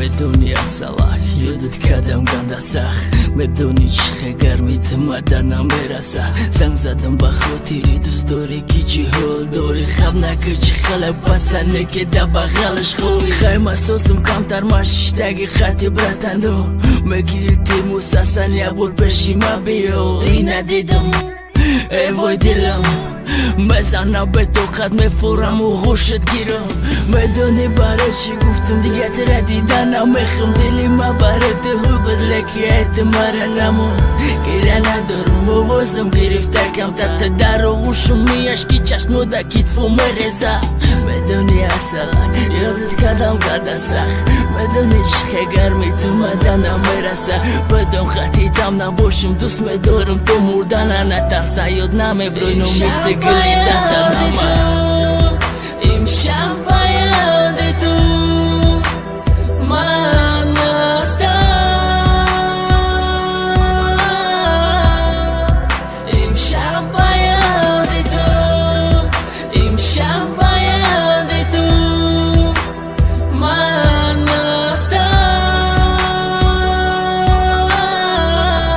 بدونی اصلاک یادت کردم گنده سخت بدونی چه گرمیت مدنم برسه زنگ زدم به خاطری دوست داری کی چی حال داری خب نکه چی خلق پسنه که ده بغلش خوری خیلی اساسم کمتر مشتگی خطی برتندو مگیری تیمو سسن یک بول پشی ما بیو این دیدم ای وای دلم بزنم به تو قد میفورم و خوشت گیرم بدونی برای چی گفتم دیگه تره دیدنم میخم دلی ما برای تو بدله که اعتماره نموند گیره ندارم و وزم گرفته کمتر تا در و غوشم میاشکی چشم ده کتفو میرزه بدونی اصلا یادت کردم قد سخت بدونی چه گرمی تو مدنم میرسه بدون خطی تم نباشم دوست میدارم تو مردن نترسه یاد نمیبروی نومید گلی دندن امشب باید تو من مستم امشب باید تو امشب باید تو من مستم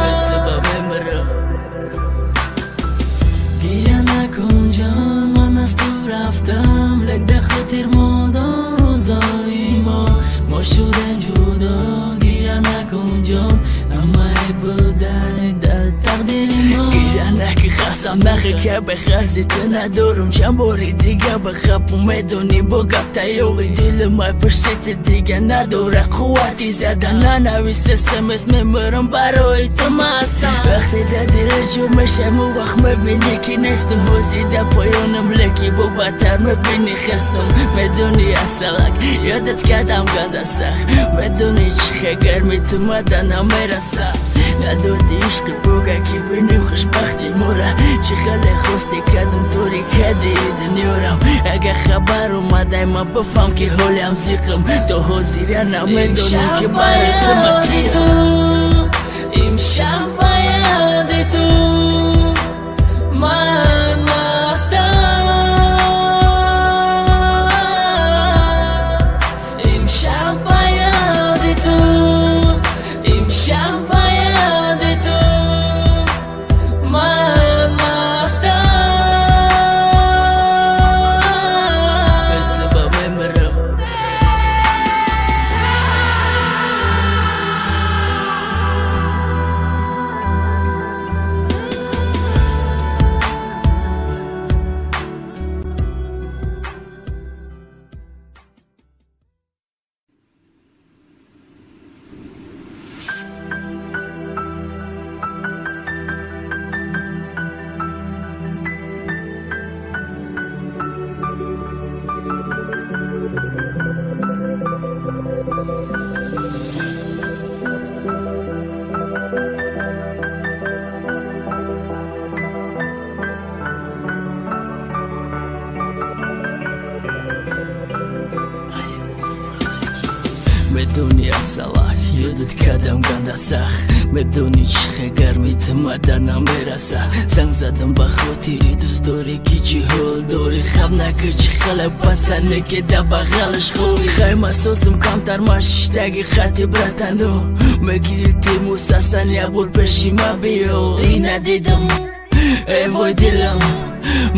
بتبا بمرم گیره نکن جان من از تو رفتم لک ده خاطر ماندن روزایی ما شدیم جدا گیره نکن جان اما ای بودن در تقدیر ما گیره نکی خواستم نخی که بخرزی تو ندارم چند باری دیگه بخواب میدونی با گب تایوی دل ما پشت دیگه نداره قوتی زدن ننویسه سمس میمرم برای تو ماسم وقتی ده دیر جو میشم و وقت میبینی که نیستم وزیده پایانم لکی با بدتر میبینی خستم میدونی اصلاک یادت کردم گنده سخت میدونی چه گرمی تو مدنم میرسه ندادی عشق بوگه که بینیم خوشبختی مورا چه خیلی خواستی کردم توری کردی دنیارم اگه خبر اومده ما بفهم که حالم زیقم تو حاضیره نمیدونیم که برای تو مکیم امشب باید تو من مستم امشب باید تو امشب باید تو من مستم بتبا بمرم بدونی اصلاک یادت کردم گنده سخت بدونی چه گرمیت مدنم برسه زنگ زدم به خاطری دوست داری کی چی حال داری خب نکه چی خلق پسنه که ده بغلش خوری خیلی اساسم کمتر مشتگی خطی برتندو مگیری تیمو سسن یک بول پشی ما بیو این دیدم ای وای دلم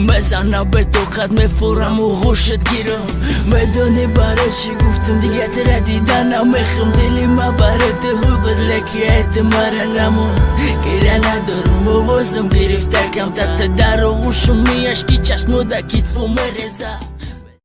بزنم به تو قد میفورم و خوشت گیرم بدونی برای چی گفتم دیگه تره دیدنم میخم دلی ما برای تو بدله که اعتماره نموند گیره ندارم و وزم گرفته کمتر تا در و غوشم میاشکی چشم ده کتفو میرزه